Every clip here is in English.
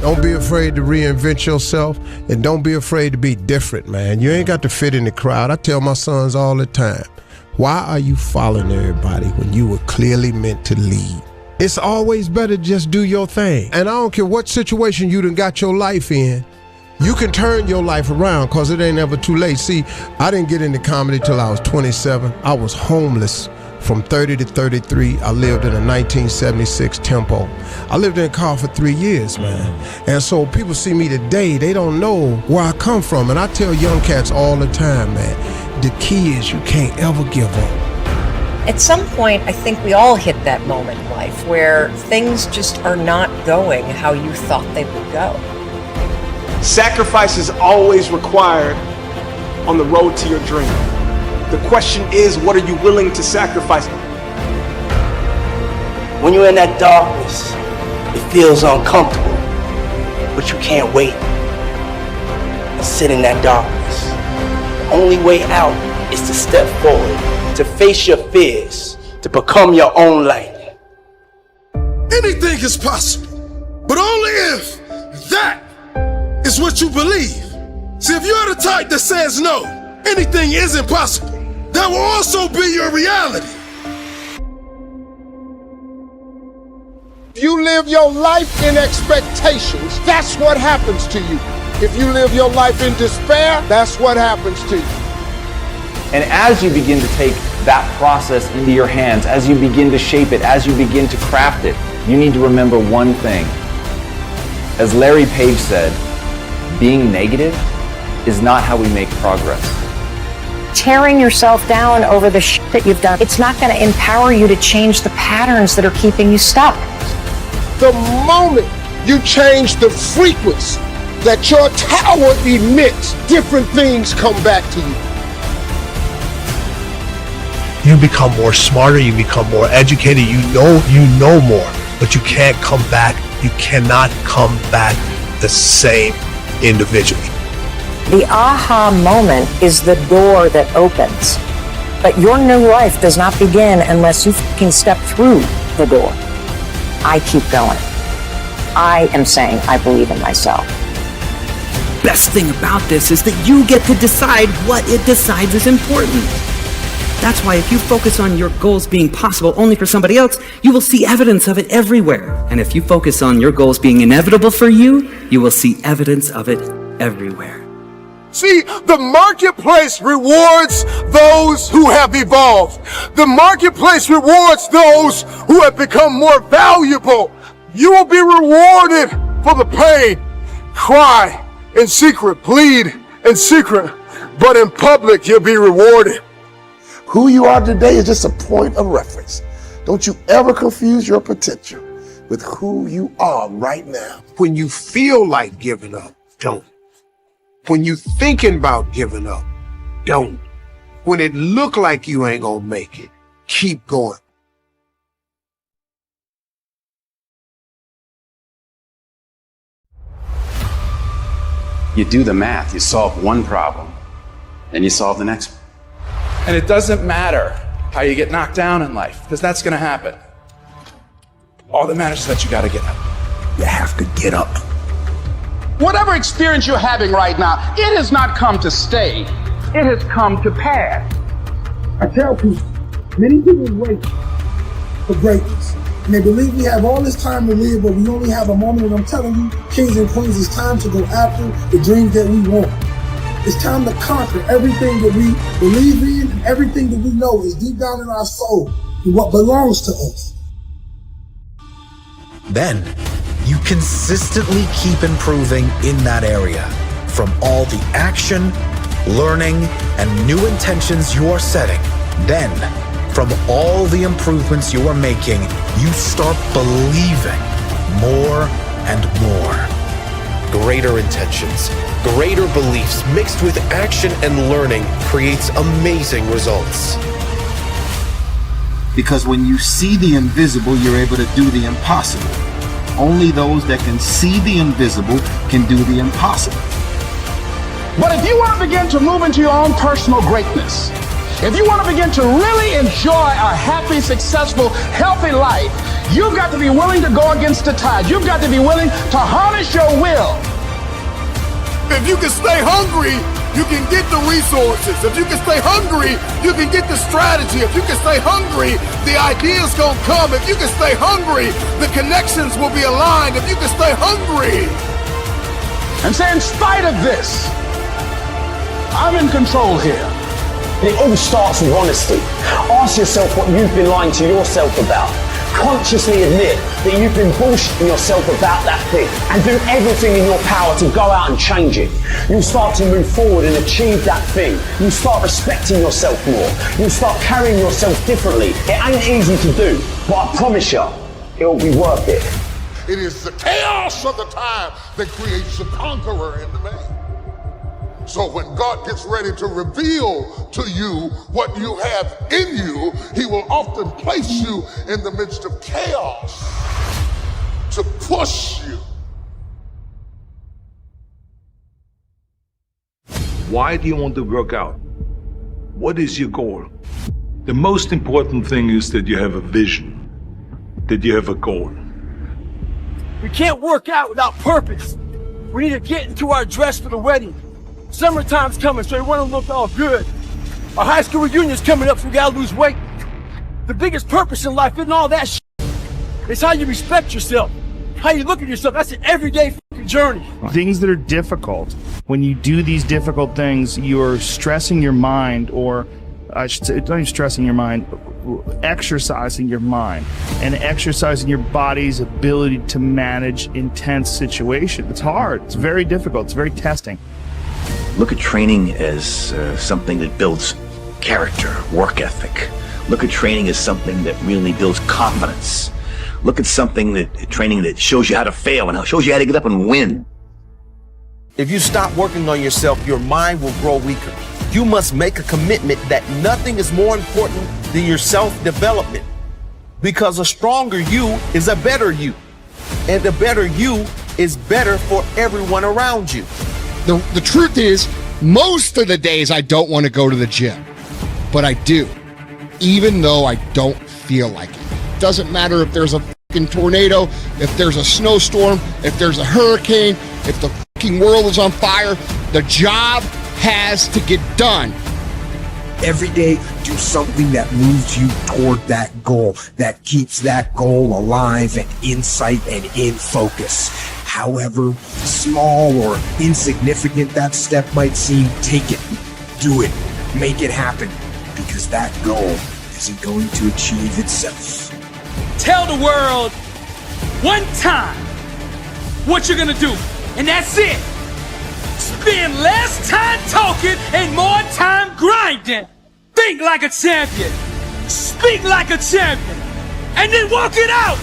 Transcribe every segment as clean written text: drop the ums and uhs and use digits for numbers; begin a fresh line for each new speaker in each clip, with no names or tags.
Don't be afraid to reinvent yourself, and don't be afraid to be different, man. You ain't got to fit in the crowd. I tell my sons all the time, why are you following everybody when you were clearly meant to lead? It's always better to just do your thing. And I don't care what situation you done got your life in, you can turn your life around, because it ain't ever too late. See, I didn't get into comedy till I was 27. I was homeless from 30 to 33. I lived in a 1976 Tempo. I lived in a car for 3 years, man. And so people see me today, they don't know where I come from. And I tell young cats all the time, man, the key is you can't ever give up.
At some point, I think we all hit that moment in life where things just are not going how you thought they would go.
Sacrifice is always required on the road to your dream. The question is, what are you willing to sacrifice?
When you're in that darkness, it feels uncomfortable, but you can't wait and sit in that darkness. The only way out is to step forward, to face your fears, to become your own light.
Anything is possible, but only if that is what you believe. See, if you're the type that says no, anything isn't possible, that will also be your reality.
If you live your life in expectations, that's what happens to you. If you live your life in despair, that's what happens to you.
And as you begin to take that process into your hands, as you begin to shape it, as you begin to craft it, you need to remember one thing. As Larry Page said, being negative is not how we make progress.
Tearing yourself down over the shit that you've done, it's not going to empower you to change the patterns that are keeping you stuck.
The moment you change the frequency that your tower emits, different things come back to you.
You become more smarter, you become more educated, you know more, but you can't come back. You cannot come back the same individual.
The aha moment is the door that opens. But your new life does not begin unless you can step through the door. I keep going. I am saying I believe in myself.
Best thing about this is that you get to decide what it decides is important. That's why if you focus on your goals being possible only for somebody else, you will see evidence of it everywhere. And if you focus on your goals being inevitable for you, you will see evidence of it everywhere.
See, the marketplace rewards those who have evolved. The marketplace rewards those who have become more valuable. You will be rewarded for the pain. Cry in secret, bleed in secret, but in public you'll be rewarded.
Who you are today is just a point of reference. Don't you ever confuse your potential with who you are right now.
When you feel like giving up, don't. When you thinking about giving up, don't. When it look like you ain't gonna make it, keep going.
You do the math, you solve one problem, then you solve the next one.
And it doesn't matter how you get knocked down in life, because that's gonna happen. All that matters is that you gotta get up.
You have to get up.
Whatever experience you're having right now, it has not come to stay. It has come to pass.
I tell people, many people wait for greatness. And they believe we have all this time to live, but we only have a moment. And I'm telling you, kings and queens, it's time to go after the dreams that we want. It's time to conquer everything that we believe in and everything that we know is deep down in our soul and what belongs to us.
Then, you consistently keep improving in that area. From all the action, learning, and new intentions you are setting. Then, from all the improvements you are making, you start believing more and more. Greater intentions, greater beliefs mixed with action and learning creates amazing results.
Because when you see the invisible, you're able to do the impossible. Only those that can see the invisible can do the impossible.
But if you want to begin to move into your own personal greatness, if you want to begin to really enjoy a happy, successful, healthy life, You've got to be willing to go against the tide. You've got to be willing to harness your will.
If you can stay hungry, you can get the resources. If you can stay hungry, you can get the strategy. If you can stay hungry, the ideas gonna come. If you can stay hungry, the connections will be aligned. If you can stay hungry.
And say, in spite of this, I'm in control here.
And it all starts with honesty. Ask yourself what you've been lying to yourself about. Consciously admit that you've been bullshitting yourself about that thing and do everything in your power to go out and change it. You'll start to move forward and achieve that thing. You'll start respecting yourself more. You'll start carrying yourself differently. It ain't easy to do, but I promise you, it'll be worth it.
It is the chaos of the time that creates the conqueror in the man. So when God gets ready to reveal to you what you have in you, he will often place you in the midst of chaos to push you.
Why do you want to work out? What is your goal? The most important thing is that you have a vision, that you have a goal.
We can't work out without purpose. We need to get into our dress for the wedding. Summertime's coming, so we want to look all good. Our high school reunion's coming up, so we gotta lose weight. The biggest purpose in life isn't all that shit. It's how you respect yourself, how you look at yourself. That's an everyday fucking journey.
Things that are difficult. When you do these difficult things, you're stressing your mind, or I should say, not even stressing your mind, exercising your mind and exercising your body's ability to manage intense situations. It's hard. It's very difficult. It's very testing.
Look at training as something that builds character, work ethic. Look at training as something that really builds confidence. Look at training that shows you how to fail and shows you how to get up and win.
If you stop working on yourself, your mind will grow weaker. You must make a commitment that nothing is more important than your self-development. Because a stronger you is a better you. And the better you is better for everyone around you.
The truth is, most of the days I don't want to go to the gym, but I do, even though I don't feel like it. Doesn't matter if there's a fucking tornado, if there's a snowstorm, if there's a hurricane, if the fucking world is on fire, the job has to get done.
Every day, do something that moves you toward that goal, that keeps that goal alive and in sight and in focus. However small or insignificant that step might seem, take it, do it, make it happen, because that goal isn't going to achieve itself.
Tell the world one time what you're gonna do, and that's it. Spend less time talking and more time grinding. Think like a champion. Speak like a champion. And then walk it out.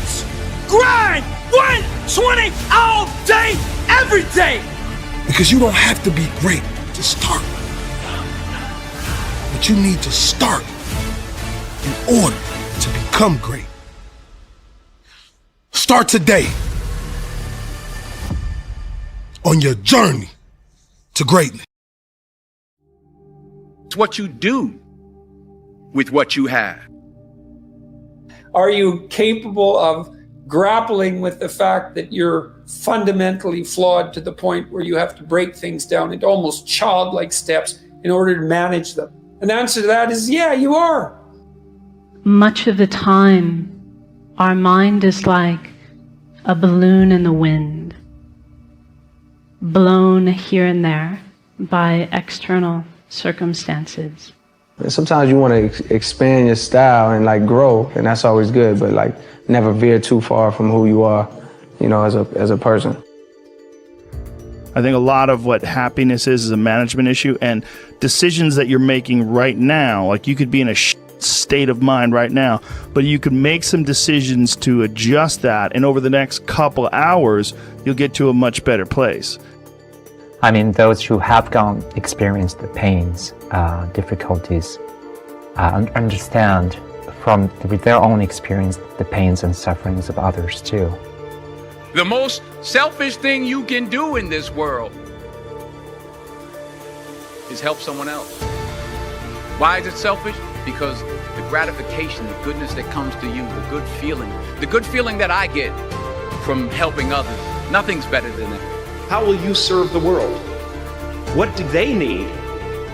Grind 120 all day, every day.
Because you don't have to be great to start. But you need to start in order to become great. Start today on your journey to greatness.
It's what you do with what you have.
Are you capable of grappling with the fact that you're fundamentally flawed to the point where you have to break things down into almost childlike steps in order to manage them? And the answer to that is, yeah, you are.
Much of the time, our mind is like a balloon in the wind, blown here and there by external circumstances.
Sometimes you want to expand your style and like grow, and that's always good, but like never veer too far from who you are, you know, as a person.
I think a lot of what happiness is a management issue, and decisions that you're making right now, like you could be in a state of mind right now, but you could make some decisions to adjust that, and over the next couple hours, you'll get to a much better place.
I mean, those who have experienced the pains, difficulties, understand from their own experience the pains and sufferings of others too.
The most selfish thing you can do in this world is help someone else. Why is it selfish?
because the gratification, the goodness that comes to you, the good feeling that I get from helping others, nothing's better than that.
How will you serve the world? What do they need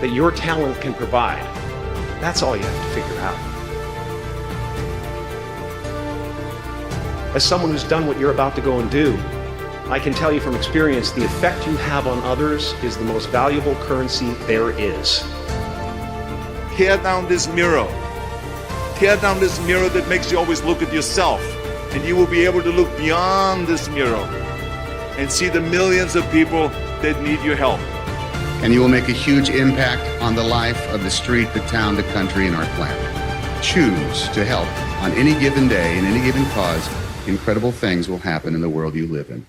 that your talent can provide? That's all you have to figure out. As someone who's done what you're about to go and do, I can tell you from experience, the effect you have on others is the most valuable currency there is.
Tear down this mirror. Tear down this mirror that makes you always look at yourself. And you will be able to look beyond this mirror and see the millions of people that need your help.
And you will make a huge impact on the life of the street, the town, the country, and our planet. Choose to help on any given day, in any given cause. Incredible things will happen in the world you live in.